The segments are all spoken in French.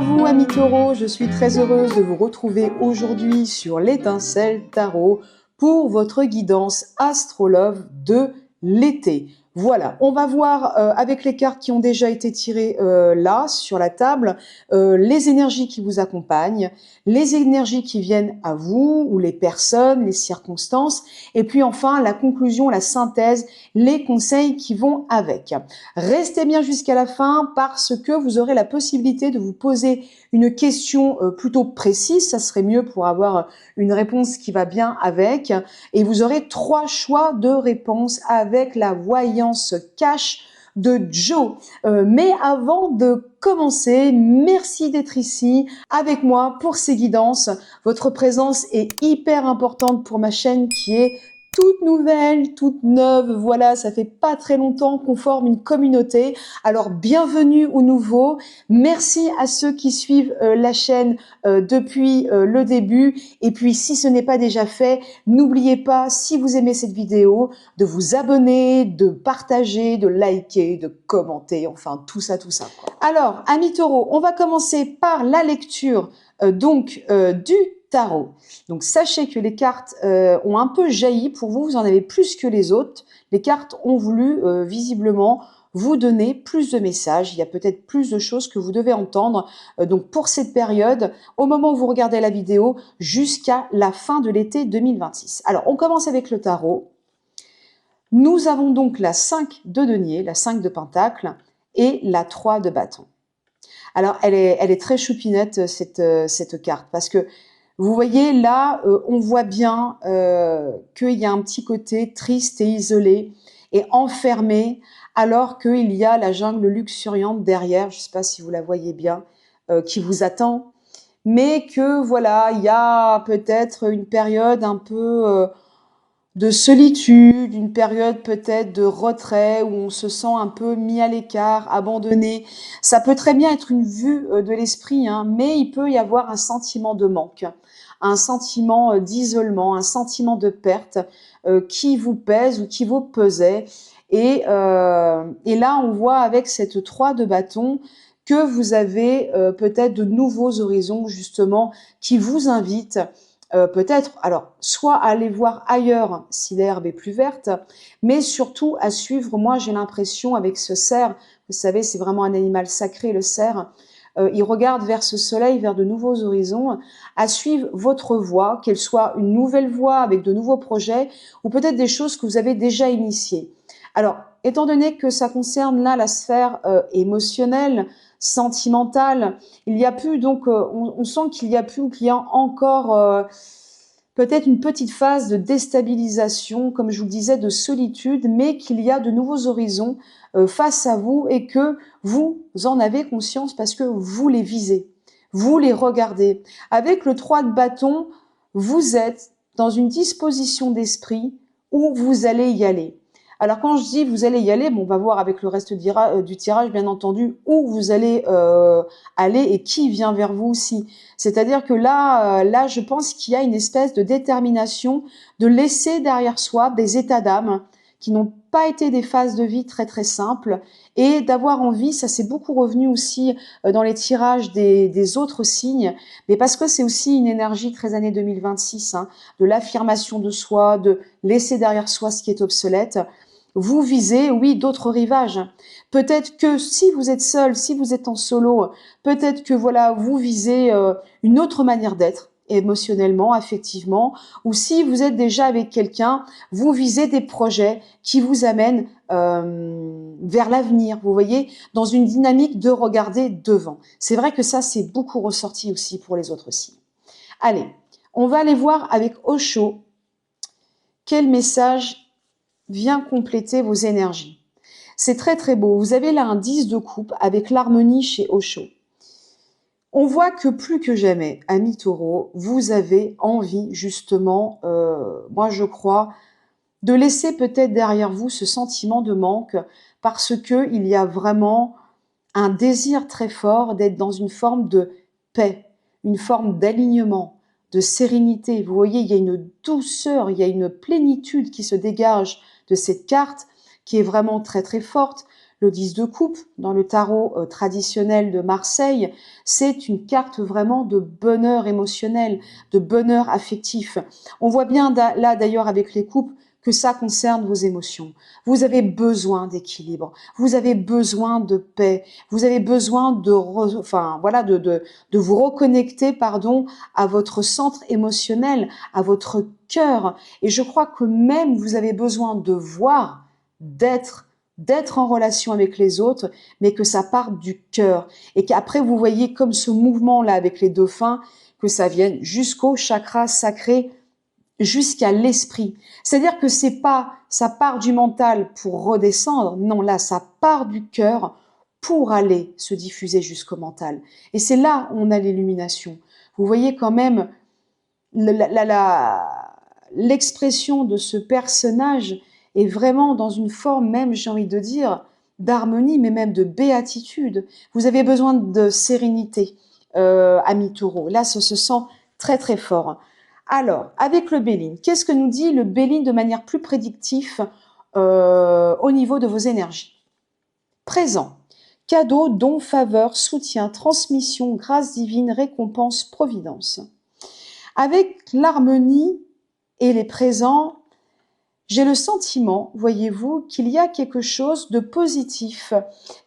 vous, amis taureaux, je suis très heureuse de vous retrouver aujourd'hui sur l'Étincelle Tarot pour votre guidance Astrolove de l'été. Voilà, on va voir avec les cartes qui ont déjà été tirées là, sur la table, les énergies qui vous accompagnent, les énergies qui viennent à vous, ou les personnes, les circonstances, et puis enfin la conclusion, la synthèse, les conseils qui vont avec. Restez bien jusqu'à la fin parce que vous aurez la possibilité de vous poser une question plutôt précise, ça serait mieux pour avoir une réponse qui va bien avec, et vous aurez 3 choix de réponses avec la voyance cash de Joe. Mais avant de commencer, merci d'être ici avec moi pour ces guidances. Votre présence est hyper importante pour ma chaîne qui est toute nouvelle, toute neuve. Voilà, ça fait pas très longtemps qu'on forme une communauté. Alors, bienvenue aux nouveaux. Merci à ceux qui suivent la chaîne depuis le début. Et puis, si ce n'est pas déjà fait, n'oubliez pas, si vous aimez cette vidéo, de vous abonner, de partager, de liker, de commenter, enfin, tout ça, tout ça. Alors, amis taureaux, on va commencer par la lecture du tarot. Donc sachez que les cartes ont un peu jailli pour vous, vous en avez plus que les autres. Les cartes ont voulu visiblement vous donner plus de messages, il y a peut-être plus de choses que vous devez entendre. Donc pour cette période, au moment où vous regardez la vidéo, jusqu'à la fin de l'été 2026. Alors on commence avec le tarot. Nous avons donc la 5 de denier, la 5 de pentacle et la 3 de bâton. Alors elle est très choupinette cette carte parce que vous voyez là, on voit bien qu'il y a un petit côté triste et isolé et enfermé, alors qu'il y a la jungle luxuriante derrière, je ne sais pas si vous la voyez bien, qui vous attend, mais que voilà, il y a peut-être une période un peu de solitude, une période peut-être de retrait où on se sent un peu mis à l'écart, abandonné. Ça peut très bien être une vue de l'esprit, hein, mais il peut y avoir un sentiment de manque, un sentiment d'isolement, un sentiment de perte qui vous pèse ou qui vous pesait. Et là, on voit avec cette 3 de bâton que vous avez peut-être de nouveaux horizons justement qui vous invitent peut-être, alors, soit à aller voir ailleurs si l'herbe est plus verte, mais surtout à suivre, moi j'ai l'impression avec ce cerf, vous savez, c'est vraiment un animal sacré le cerf, il regarde vers ce soleil, vers de nouveaux horizons, à suivre votre voie, qu'elle soit une nouvelle voie avec de nouveaux projets, ou peut-être des choses que vous avez déjà initiées. Alors, étant donné que ça concerne là la sphère émotionnelle, sentimentale, il y a plus donc, on sent qu'il y a plus, qu'il y a encore peut-être une petite phase de déstabilisation, comme je vous le disais, de solitude, mais qu'il y a de nouveaux horizons face à vous et que vous en avez conscience parce que vous les visez, vous les regardez. Avec le 3 de bâton, vous êtes dans une disposition d'esprit où vous allez y aller. Alors quand je dis vous allez y aller, bon, on va voir avec le reste du tirage, bien entendu, où vous allez aller et qui vient vers vous aussi. C'est-à-dire que là, je pense qu'il y a une espèce de détermination de laisser derrière soi des états d'âme qui n'ont pas été des phases de vie très très simples et d'avoir envie, ça c'est beaucoup revenu aussi dans les tirages des autres signes, mais parce que c'est aussi une énergie très année 2026, hein, de l'affirmation de soi, de laisser derrière soi ce qui est obsolète. Vous visez, oui, d'autres rivages. Peut-être que si vous êtes seul, si vous êtes en solo, peut-être que voilà, vous visez une autre manière d'être, émotionnellement, affectivement, ou si vous êtes déjà avec quelqu'un, vous visez des projets qui vous amènent vers l'avenir, vous voyez, dans une dynamique de regarder devant. C'est vrai que ça, c'est beaucoup ressorti aussi pour les autres signes. Allez, on va aller voir avec Osho quel message vient compléter vos énergies. C'est très très beau. Vous avez là un 10 de coupe avec l'harmonie chez Osho. On voit que plus que jamais, amis taureaux, vous avez envie justement, moi je crois, de laisser peut-être derrière vous ce sentiment de manque parce que il y a vraiment un désir très fort d'être dans une forme de paix, une forme d'alignement, de sérénité. Vous voyez, il y a une douceur, il y a une plénitude qui se dégage de cette carte qui est vraiment très très forte. Le 10 de coupe, dans le tarot traditionnel de Marseille, c'est une carte vraiment de bonheur émotionnel, de bonheur affectif. On voit bien là d'ailleurs avec les coupes que ça concerne vos émotions. Vous avez besoin d'équilibre, vous avez besoin de paix, vous avez besoin de vous reconnecter, pardon, à votre centre émotionnel, à votre cœur. Et je crois que même vous avez besoin de voir, d'être en relation avec les autres, mais que ça parte du cœur. Et qu'après, vous voyez comme ce mouvement-là avec les dauphins, que ça vienne jusqu'au chakra sacré, jusqu'à l'esprit. C'est-à-dire que c'est pas, ça part du mental pour redescendre. Non, là, ça part du cœur pour aller se diffuser jusqu'au mental. Et c'est là où on a l'illumination. Vous voyez quand même l'expression de ce personnage est vraiment dans une forme même, j'ai envie de dire, d'harmonie, mais même de béatitude. Vous avez besoin de sérénité, ami Taureau. Là, ça se sent très très fort. Alors, avec le Béline, qu'est-ce que nous dit le Béline de manière plus prédictive au niveau de vos énergies? Présent. Cadeau, don, faveur, soutien, transmission, grâce divine, récompense, providence. Avec l'harmonie et les présents, j'ai le sentiment, voyez-vous, qu'il y a quelque chose de positif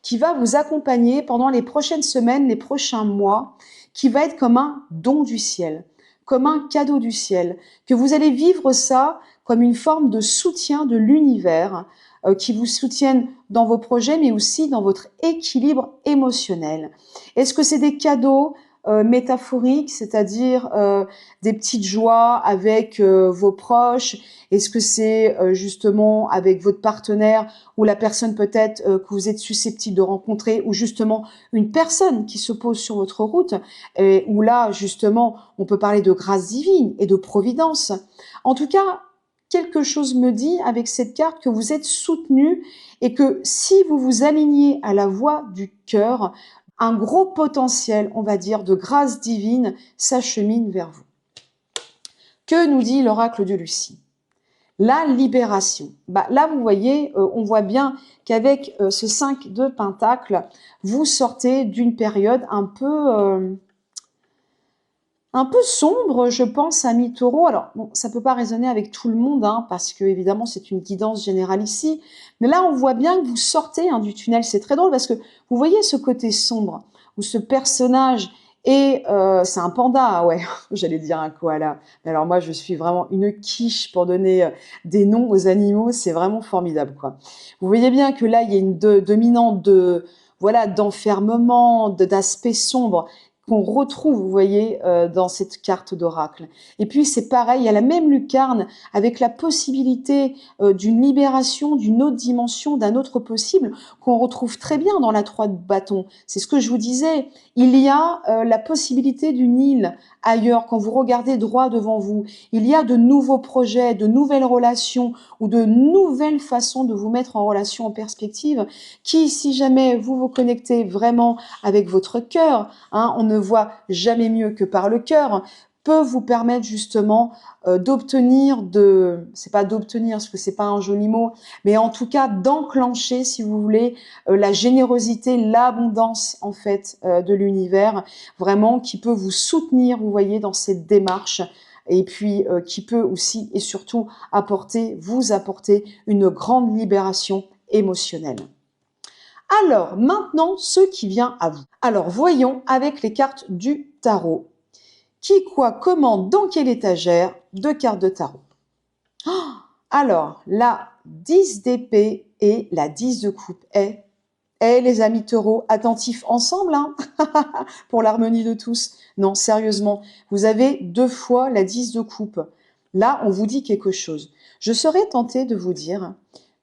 qui va vous accompagner pendant les prochaines semaines, les prochains mois, qui va être comme un don du ciel, comme un cadeau du ciel, que vous allez vivre ça comme une forme de soutien de l'univers qui vous soutiennent dans vos projets, mais aussi dans votre équilibre émotionnel. Est-ce que c'est des cadeaux métaphoriques, c'est-à-dire des petites joies avec vos proches? Est-ce que c'est justement avec votre partenaire ou la personne peut-être que vous êtes susceptible de rencontrer, ou justement une personne qui se pose sur votre route, et où là justement on peut parler de grâce divine et de providence. En tout cas, quelque chose me dit avec cette carte que vous êtes soutenu et que si vous vous alignez à la voix du cœur, un gros potentiel, on va dire, de grâce divine s'achemine vers vous. Que nous dit l'oracle de Lucie? La libération. Là, vous voyez, on voit bien qu'avec ce 5 de Pentacle, vous sortez d'une période un peu sombre, je pense, ami Taureau. Alors, bon, ça peut pas résonner avec tout le monde, hein, parce que évidemment, c'est une guidance générale ici. Mais là, on voit bien que vous sortez du tunnel. C'est très drôle parce que vous voyez ce côté sombre où ce personnage est, c'est un panda, ouais, j'allais dire un koala. Mais alors moi, je suis vraiment une quiche pour donner des noms aux animaux. C'est vraiment formidable, quoi. Vous voyez bien que là, il y a une dominante d'enfermement, d'aspect sombre qu'on retrouve, vous voyez, dans cette carte d'oracle. Et puis c'est pareil, il y a la même lucarne avec la possibilité d'une libération, d'une autre dimension, d'un autre possible qu'on retrouve très bien dans la 3 de bâton. C'est ce que je vous disais, il y a la possibilité d'une île ailleurs quand vous regardez droit devant vous. Il y a de nouveaux projets, de nouvelles relations ou de nouvelles façons de vous mettre en relation en perspective qui, si jamais vous vous connectez vraiment avec votre cœur, on ne voit jamais mieux que par le cœur, peut vous permettre justement d'obtenir c'est pas d'obtenir parce que c'est pas un joli mot, mais en tout cas d'enclencher, si vous voulez, la générosité, l'abondance en fait de l'univers, vraiment qui peut vous soutenir, vous voyez, dans cette démarche. Et puis qui peut aussi et surtout vous apporter une grande libération émotionnelle. Alors, maintenant, ce qui vient à vous. Alors, voyons avec les cartes du tarot. Qui, quoi, comment, dans quelle étagère de cartes de tarot? Alors, la 10 d'épée et la 10 de coupe est... les amis taureaux, attentifs ensemble, pour l'harmonie de tous. Non, sérieusement, vous avez 2 fois la 10 de coupe. Là, on vous dit quelque chose. Je serais tentée de vous dire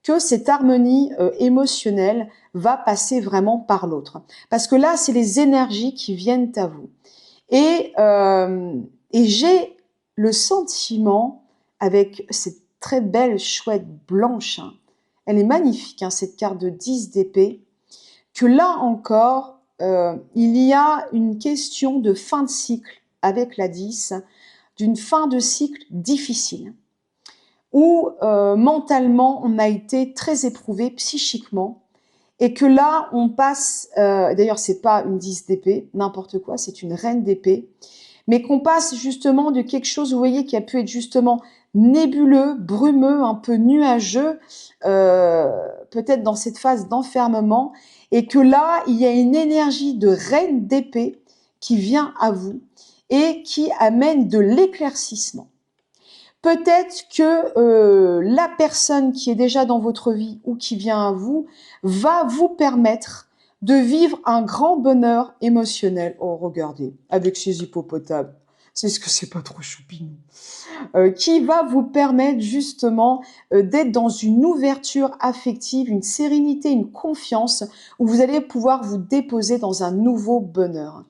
que cette harmonie émotionnelle va passer vraiment par l'autre. Parce que là, c'est les énergies qui viennent à vous. Et j'ai le sentiment, avec cette très belle chouette blanche, elle est magnifique, cette carte de 10 d'épée, que là encore, il y a une question de fin de cycle avec la 10, d'une fin de cycle difficile, où mentalement, on a été très éprouvé psychiquement, et que là, on passe, d'ailleurs, c'est pas une 10 d'épée, n'importe quoi, c'est une reine d'épée, mais qu'on passe justement de quelque chose, vous voyez, qui a pu être justement nébuleux, brumeux, un peu nuageux, peut-être dans cette phase d'enfermement, et que là, il y a une énergie de reine d'épée qui vient à vous et qui amène de l'éclaircissement. Peut-être que la personne qui est déjà dans votre vie ou qui vient à vous va vous permettre de vivre un grand bonheur émotionnel. Oh, regardez, avec ces hippopotames, c'est ce que c'est pas trop choupinou. Qui va vous permettre justement d'être dans une ouverture affective, une sérénité, une confiance, où vous allez pouvoir vous déposer dans un nouveau bonheur.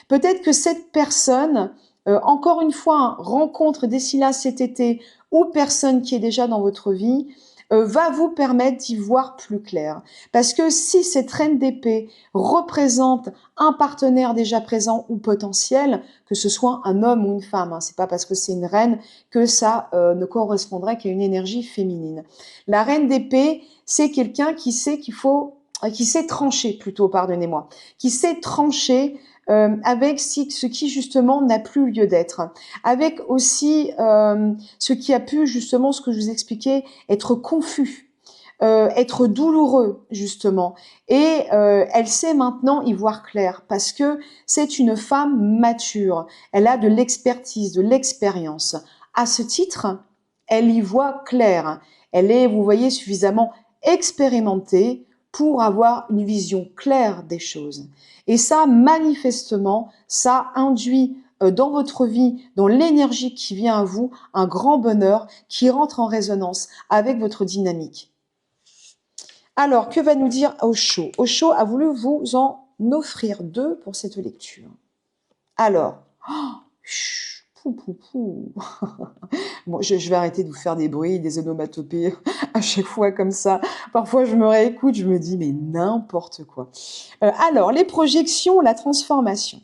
Peut-être que cette personne, encore une fois, hein, rencontre d'ici là cet été, ou personne qui est déjà dans votre vie, va vous permettre d'y voir plus clair. Parce que si cette reine d'épée représente un partenaire déjà présent ou potentiel, que ce soit un homme ou une femme, hein, c'est pas parce que c'est une reine que ça ne correspondrait qu'à une énergie féminine. La reine d'épée, c'est quelqu'un qui sait qui sait trancher plutôt, pardonnez-moi, qui sait trancher avec ce qui justement n'a plus lieu d'être, avec aussi ce qui a pu justement, ce que je vous expliquais, être confus, être douloureux justement, et elle sait maintenant y voir clair parce que c'est une femme mature, elle a de l'expertise, de l'expérience. À ce titre, elle y voit clair, elle est, vous voyez, suffisamment expérimentée pour avoir une vision claire des choses. Et ça, manifestement, ça induit dans votre vie, dans l'énergie qui vient à vous, un grand bonheur qui rentre en résonance avec votre dynamique. Alors, que va nous dire Osho? Osho a voulu vous en offrir 2 pour cette lecture. Alors, pou, pou, pou. Bon, je vais arrêter de vous faire des bruits, des onomatopées à chaque fois comme ça. Parfois, je me réécoute, je me dis, mais n'importe quoi. Alors, les projections, la transformation.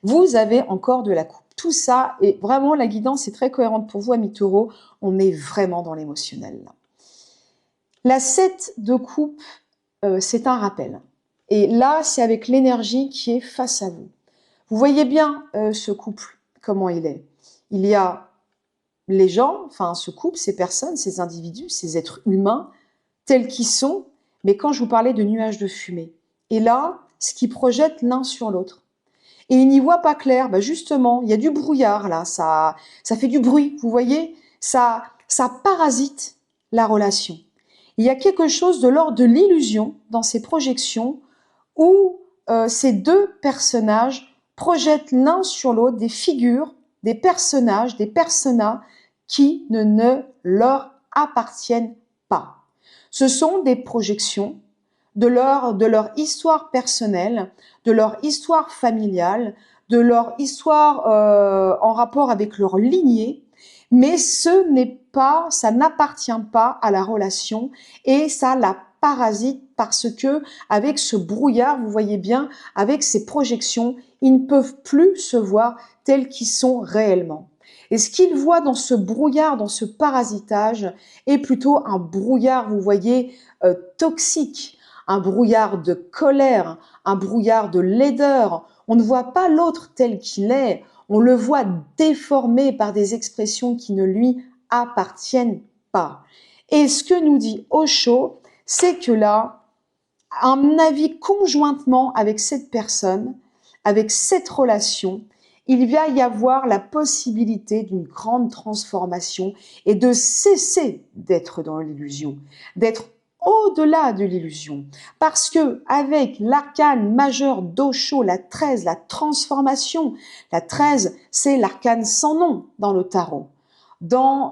Vous avez encore de la coupe. Tout ça, et vraiment, la guidance est très cohérente pour vous, amis taureaux. On est vraiment dans l'émotionnel, là. La 7 de coupe, c'est un rappel. Et là, c'est avec l'énergie qui est face à vous. Vous voyez bien ce couple, comment il est. Il y a les gens, enfin ce couple, ces personnes, ces individus, ces êtres humains, tels qu'ils sont, mais quand je vous parlais de nuages de fumée. Et là, ce qu'ils projettent l'un sur l'autre. Et ils n'y voient pas clair. Bah justement, il y a du brouillard là, ça fait du bruit, vous voyez, ça parasite la relation. Il y a quelque chose de l'ordre de l'illusion dans ces projections où ces 2 personnages projettent l'un sur l'autre des figures, des personnages, des personas qui ne leur appartiennent pas. Ce sont des projections de leur histoire personnelle, de leur histoire familiale, de leur histoire en rapport avec leur lignée, mais ça n'appartient pas à la relation et ça la parasite parce que avec ce brouillard, vous voyez bien, avec ces projections, ils ne peuvent plus se voir tels qu'ils sont réellement. Et ce qu'ils voient dans ce brouillard, dans ce parasitage, est plutôt un brouillard, vous voyez, toxique, un brouillard de colère, un brouillard de laideur. On ne voit pas l'autre tel qu'il est, on le voit déformé par des expressions qui ne lui appartiennent pas. Et ce que nous dit Osho, c'est que là, à mon avis, conjointement avec cette personne, avec cette relation, il va y avoir la possibilité d'une grande transformation et de cesser d'être dans l'illusion, d'être au-delà de l'illusion. Parce que avec l'arcane majeur d'Osho, la 13, la transformation, la 13, c'est l'arcane sans nom dans le tarot. Dans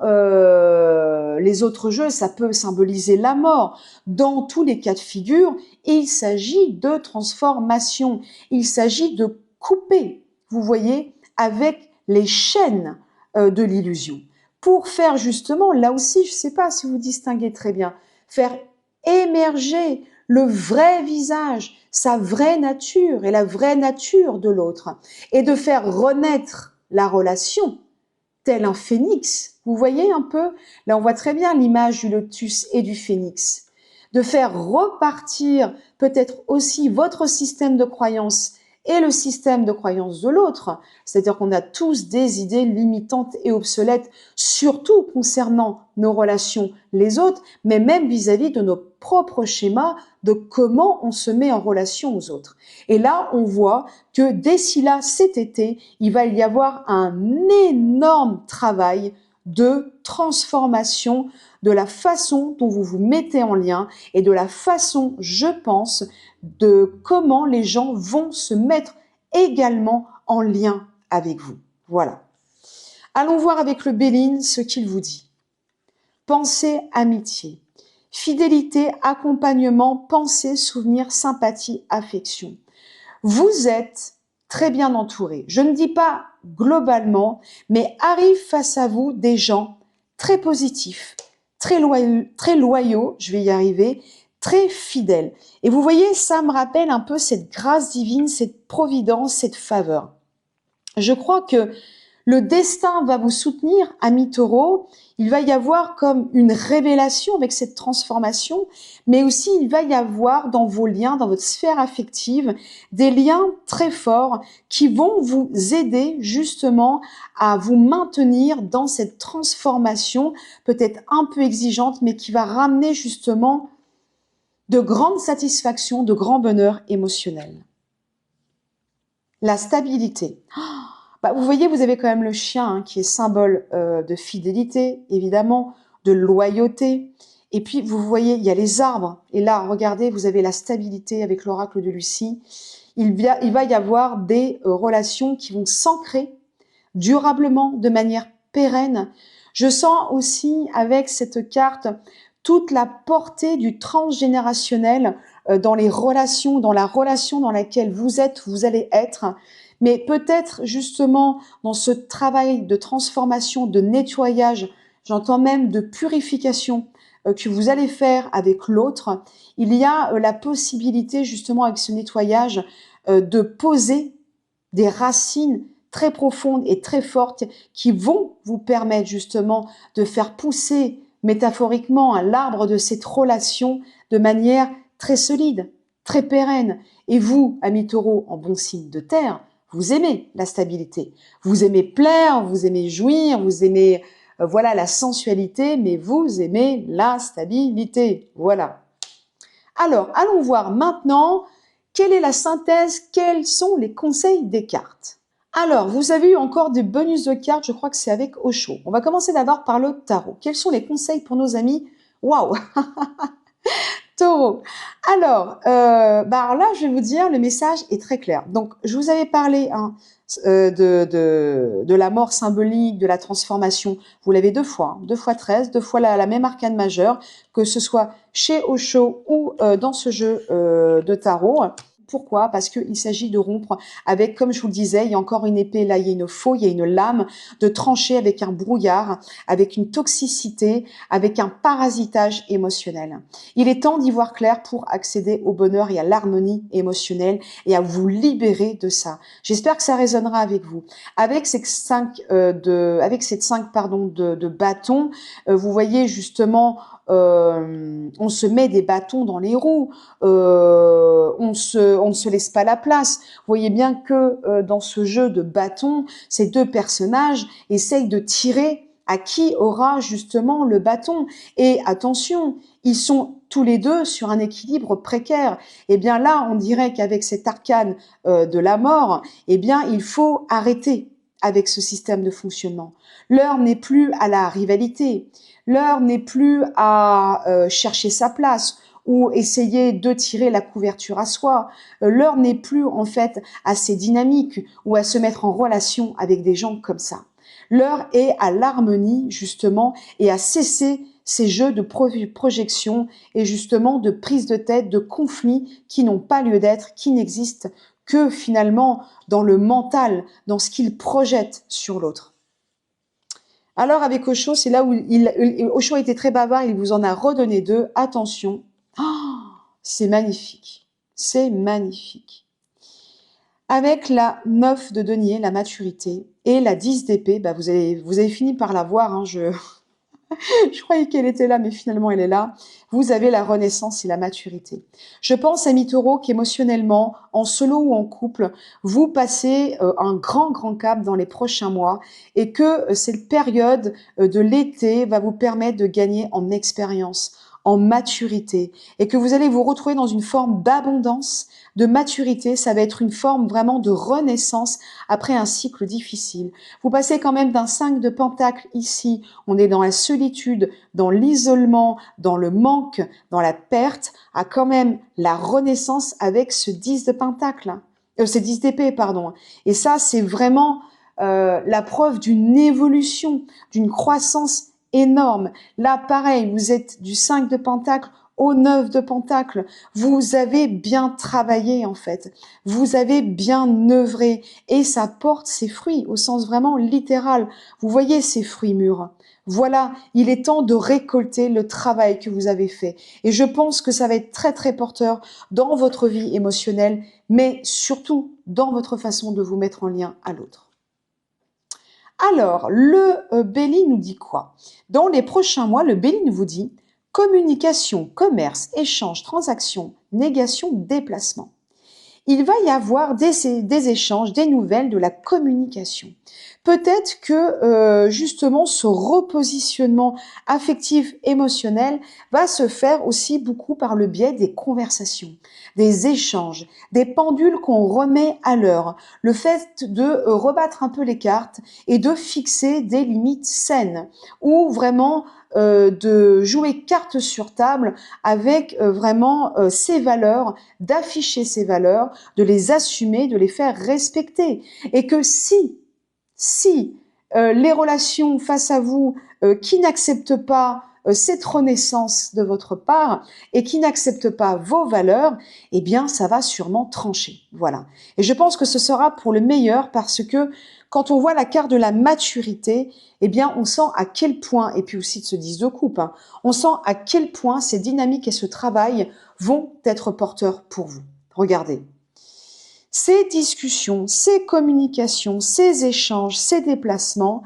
les autres jeux, ça peut symboliser la mort. Dans tous les cas de figure, il s'agit de transformation. Il s'agit de couper, vous voyez, avec les chaînes de l'illusion. Pour faire justement, là aussi, je ne sais pas si vous distinguez très bien, faire émerger le vrai visage, sa vraie nature et la vraie nature de l'autre, et de faire renaître la relation tel un phénix. Vous voyez un peu? Là, on voit très bien l'image du lotus et du phénix. de faire repartir peut-être aussi votre système de croyance et le système de croyance de l'autre. C'est-à-dire qu'on a tous des idées limitantes et obsolètes, surtout concernant nos relations les autres, mais même vis-à-vis de nos propres schémas de comment on se met en relation aux autres. Et là, on voit que d'ici là, cet été, il va y avoir un énorme travail de transformation de la façon dont vous vous mettez en lien et de la façon, je pense, de comment les gens vont se mettre également en lien avec vous. Voilà. Allons voir avec le Béline ce qu'il vous dit. Pensée, amitié, fidélité, accompagnement, pensée, souvenir, sympathie, affection. Vous êtes très bien entouré. Je ne dis pas globalement, mais arrivent face à vous des gens très positifs, très loyaux, je vais y arriver, très fidèles. Et vous voyez, ça me rappelle un peu cette grâce divine, cette providence, cette faveur. Je crois que le destin va vous soutenir, amis taureaux. Il va y avoir comme une révélation avec cette transformation, mais aussi il va y avoir dans vos liens, dans votre sphère affective, des liens très forts qui vont vous aider justement à vous maintenir dans cette transformation, peut-être un peu exigeante, mais qui va ramener justement de grandes satisfactions, de grands bonheurs émotionnels. La stabilité. Bah, vous voyez, vous avez quand même le chien hein, qui est symbole de fidélité, évidemment, de loyauté. Et puis, vous voyez, il y a les arbres. Et là, regardez, vous avez la stabilité avec l'oracle de Lucie. Il va y avoir des relations qui vont s'ancrer durablement, de manière pérenne. Je sens aussi avec cette carte toute la portée du transgénérationnel dans les relations, dans la relation dans laquelle vous êtes, vous allez être. Mais peut-être justement dans ce travail de transformation, de nettoyage, j'entends même de purification que vous allez faire avec l'autre, il y a la possibilité justement avec ce nettoyage de poser des racines très profondes et très fortes qui vont vous permettre justement de faire pousser métaphoriquement l'arbre de cette relation de manière très solide, très pérenne. Et vous, amis taureaux, en bon signe de terre, vous aimez la stabilité, vous aimez plaire, vous aimez jouir, vous aimez voilà la sensualité, mais vous aimez la stabilité. Voilà. Alors, allons voir maintenant quelle est la synthèse, quels sont les conseils des cartes. Alors, vous avez eu encore des bonus de cartes, je crois que c'est avec Osho. On va commencer d'abord par le tarot. Quels sont les conseils pour nos amis? Waouh Taureau. Alors, alors là, je vais vous dire, le message est très clair. Donc, je vous avais parlé hein, de la mort symbolique, de la transformation. Vous l'avez 2 fois, hein, 2 fois 13, 2 fois la même arcane majeure, que ce soit chez Osho ou dans ce jeu de tarot. Pourquoi? Parce qu'il s'agit de rompre avec, comme je vous le disais, il y a encore une épée, là il y a une faux, il y a une lame, de trancher avec un brouillard, avec une toxicité, avec un parasitage émotionnel. Il est temps d'y voir clair pour accéder au bonheur et à l'harmonie émotionnelle et à vous libérer de ça. J'espère que ça résonnera avec vous. Avec ces cette 5 de bâtons, vous voyez justement on se met des bâtons dans les roues, on ne se laisse pas la place. Vous voyez bien que dans ce jeu de bâtons, ces 2 personnages essayent de tirer à qui aura justement le bâton. Et attention, ils sont tous les deux sur un équilibre précaire. Et bien là, on dirait qu'avec cet arcane de la mort, eh bien, il faut arrêter avec ce système de fonctionnement. L'heure n'est plus à la rivalité. L'heure n'est plus à chercher sa place ou essayer de tirer la couverture à soi. L'heure n'est plus en fait à ces dynamiques ou à se mettre en relation avec des gens comme ça. L'heure est à l'harmonie justement et à cesser ces jeux de projection et justement de prise de tête, de conflits qui n'ont pas lieu d'être, qui n'existent que finalement dans le mental, dans ce qu'il projette sur l'autre. Alors avec Osho, c'est là où Osho était très bavard, il vous en a redonné 2. Attention, oh, c'est magnifique, c'est magnifique. Avec la 9 de denier, la maturité, et la 10 d'épée, bah vous avez fini par la voir, hein, Je croyais qu'elle était là, mais finalement elle est là. Vous avez la renaissance et la maturité. Je pense, amis taureaux, qu'émotionnellement, en solo ou en couple, vous passez un grand cap dans les prochains mois et que cette période de l'été va vous permettre de gagner en expérience, en maturité et que vous allez vous retrouver dans une forme d'abondance, de maturité. Ça va être une forme vraiment de renaissance après un cycle difficile. Vous passez quand même d'un 5 de pentacle ici, on est dans la solitude, dans l'isolement, dans le manque, dans la perte, à quand même la renaissance avec ce 10 de pentacle, ce 10 d'épée, pardon. Et ça, c'est vraiment la preuve d'une évolution, d'une croissance énorme. Là, pareil, vous êtes du 5 de pentacle au 9 de pentacle. Vous avez bien travaillé, en fait. Vous avez bien œuvré. Et ça porte ses fruits, au sens vraiment littéral. Vous voyez ces fruits mûrs. Voilà, il est temps de récolter le travail que vous avez fait. Et je pense que ça va être très porteur dans votre vie émotionnelle, mais surtout dans votre façon de vous mettre en lien à l'autre. Alors, le Bélier nous dit quoi? Dans les prochains mois, le Bélier vous dit communication, commerce, échange, transaction, négation, déplacement. Il va y avoir des échanges, des nouvelles, de la communication. Peut-être que justement ce repositionnement affectif, émotionnel va se faire aussi beaucoup par le biais des conversations, des échanges, des pendules qu'on remet à l'heure, le fait de rebattre un peu les cartes et de fixer des limites saines ou vraiment de jouer carte sur table avec vraiment ses valeurs, d'afficher ses valeurs, de les assumer, de les faire respecter. Et que si les relations face à vous qui n'acceptent pas cette renaissance de votre part et qui n'acceptent pas vos valeurs, eh bien, ça va sûrement trancher. Voilà. Et je pense que ce sera pour le meilleur parce que quand on voit la carte de la maturité, eh bien, on sent à quel point, et puis aussi de ce 10 de coupe, hein, on sent à quel point ces dynamiques et ce travail vont être porteurs pour vous. Regardez. Ces discussions, ces communications, ces échanges, ces déplacements,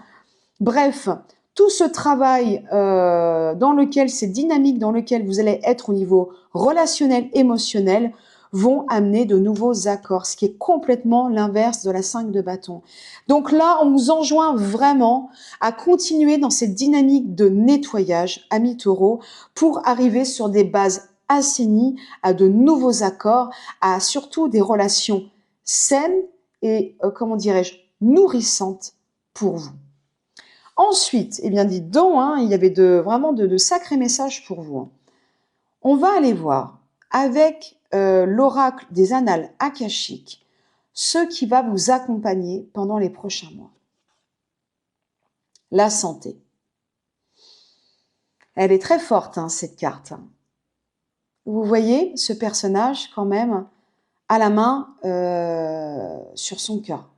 bref, tout ce travail dans lequel, ces dynamiques dans lesquelles vous allez être au niveau relationnel, émotionnel, vont amener de nouveaux accords, ce qui est complètement l'inverse de la 5 de bâton. Donc là, on vous enjoint vraiment à continuer dans cette dynamique de nettoyage, amis taureaux, pour arriver sur des bases assainies, à de nouveaux accords, à surtout des relations saines et, comment dirais-je, nourrissantes pour vous. Ensuite, eh bien, dites donc, hein, il y avait vraiment de sacrés messages pour vous. On va aller voir avec l'oracle des annales akashiques ce qui va vous accompagner pendant les prochains mois. La santé. Elle est très forte, hein, cette carte. Vous voyez ce personnage quand même à la main sur son cœur.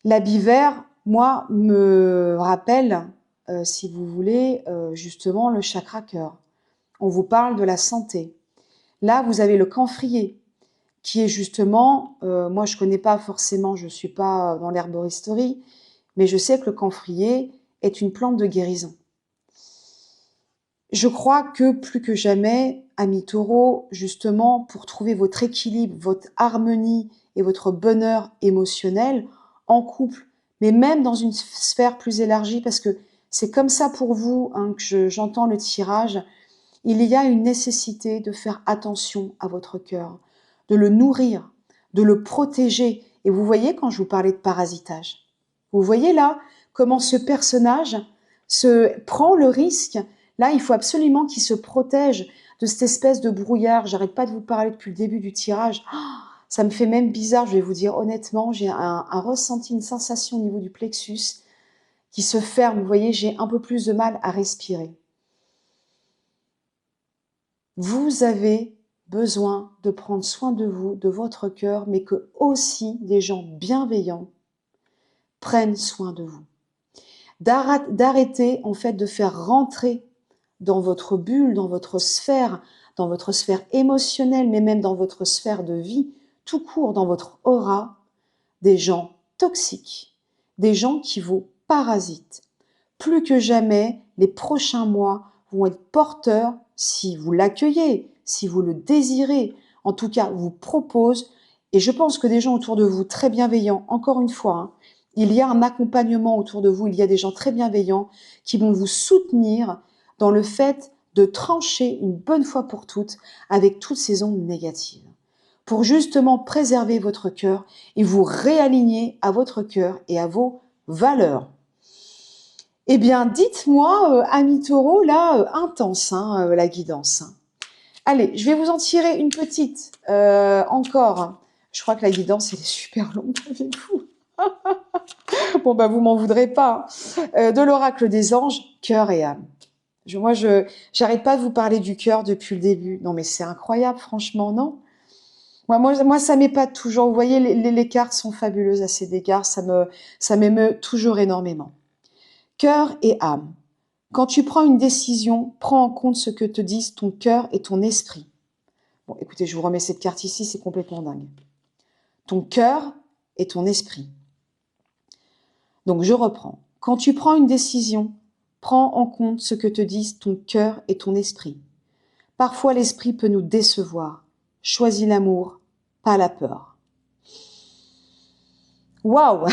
L'habit vert, moi, me rappelle, si vous voulez, justement le chakra cœur. On vous parle de la santé. Là, vous avez le camphrier, qui est justement, moi je connais pas forcément, je suis pas dans l'herboristerie, mais je sais que le camphrier est une plante de guérison. Je crois que plus que jamais, amis taureaux, justement, pour trouver votre équilibre, votre harmonie et votre bonheur émotionnel en couple, mais même dans une sphère plus élargie, parce que c'est comme ça pour vous hein, que j'entends le tirage, il y a une nécessité de faire attention à votre cœur, de le nourrir, de le protéger. Et vous voyez quand je vous parlais de parasitage, vous voyez là comment ce personnage se prend le risque. Là, il faut absolument qu'il se protège de cette espèce de brouillard. J'arrête pas de vous parler depuis le début du tirage. Oh, ça me fait même bizarre, je vais vous dire honnêtement, j'ai un ressenti, une sensation au niveau du plexus qui se ferme. Vous voyez, j'ai un peu plus de mal à respirer. Vous avez besoin de prendre soin de vous, de votre cœur, mais que aussi des gens bienveillants prennent soin de vous. D'arrêter en fait de faire rentrer dans votre bulle, dans votre sphère émotionnelle, mais même dans votre sphère de vie, tout court dans votre aura, des gens toxiques, des gens qui vous parasitent. Plus que jamais, les prochains mois vont être porteurs, si vous l'accueillez, si vous le désirez, en tout cas, vous propose, et je pense que des gens autour de vous très bienveillants, encore une fois, hein, il y a un accompagnement autour de vous, il y a des gens très bienveillants qui vont vous soutenir dans le fait de trancher une bonne fois pour toutes avec toutes ces ondes négatives, pour justement préserver votre cœur et vous réaligner à votre cœur et à vos valeurs. Eh bien, dites-moi, amis taureaux, là, intense, hein, la guidance. Allez, je vais vous en tirer une petite encore. Je crois que la guidance, elle est super longue avec vous. Bon, bah, vous m'en voudrez pas. De l'oracle des anges, cœur et âme. J'arrête pas de vous parler du cœur depuis le début. Non, mais c'est incroyable, franchement, non? Moi, ça m'épate toujours. Vous voyez, les cartes sont fabuleuses à cet égard. Ça m'émeut toujours énormément. Cœur et âme. Quand tu prends une décision, prends en compte ce que te disent ton cœur et ton esprit. Bon, écoutez, je vous remets cette carte ici, c'est complètement dingue. Ton cœur et ton esprit. Donc, je reprends. Quand tu prends une décision, prends en compte ce que te disent ton cœur et ton esprit. Parfois, l'esprit peut nous décevoir. Choisis l'amour, pas la peur. Waouh!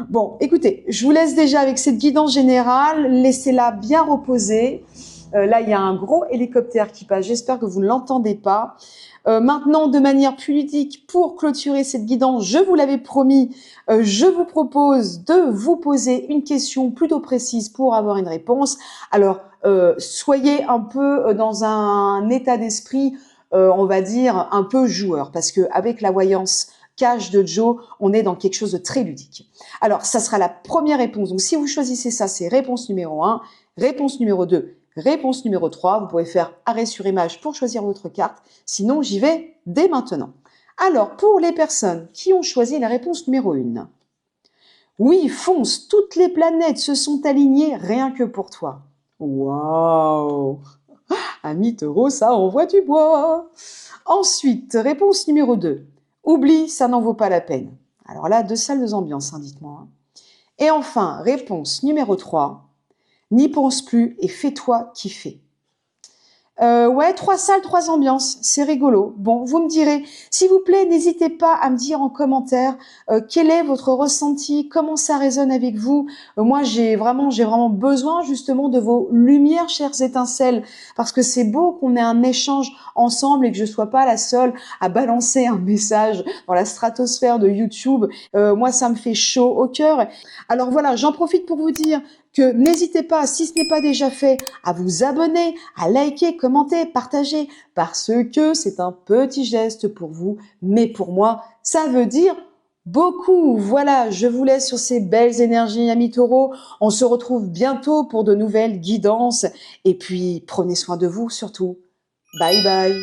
Bon, écoutez, je vous laisse déjà avec cette guidance générale. Laissez-la bien reposer. Là, il y a un gros hélicoptère qui passe. J'espère que vous ne l'entendez pas. Maintenant, de manière plus ludique, pour clôturer cette guidance, je vous l'avais promis, je vous propose de vous poser une question plutôt précise pour avoir une réponse. Alors, soyez un peu dans un état d'esprit, on va dire, un peu joueur, parce que avec la voyance cache de Joe, on est dans quelque chose de très ludique. Alors, ça sera la première réponse. Donc, si vous choisissez ça, c'est réponse numéro 1, réponse numéro 2, réponse numéro 3. Vous pouvez faire arrêt sur image pour choisir votre carte. Sinon, j'y vais dès maintenant. Alors, pour les personnes qui ont choisi la réponse numéro 1. Oui, fonce, toutes les planètes se sont alignées rien que pour toi. Waouh! Ami taureau, ça envoie du bois. Ensuite, réponse numéro 2. Oublie, ça n'en vaut pas la peine. Alors là, deux salles, deux ambiances, hein, dites-moi. Et enfin, réponse numéro 3. N'y pense plus et fais-toi kiffer. Ouais, 3 salles, 3 ambiances, c'est rigolo. Bon, vous me direz, s'il vous plaît, n'hésitez pas à me dire en commentaire quel est votre ressenti, comment ça résonne avec vous. Moi, j'ai vraiment besoin justement de vos lumières, chères étincelles, parce que c'est beau qu'on ait un échange ensemble et que je sois pas la seule à balancer un message dans la stratosphère de YouTube. Moi, ça me fait chaud au cœur. Alors voilà, j'en profite pour vous dire que n'hésitez pas, si ce n'est pas déjà fait, à vous abonner, à liker, commenter, partager, parce que c'est un petit geste pour vous, mais pour moi, ça veut dire beaucoup. Voilà, je vous laisse sur ces belles énergies, amis taureaux. On se retrouve bientôt pour de nouvelles guidances. Et puis, prenez soin de vous surtout. Bye bye.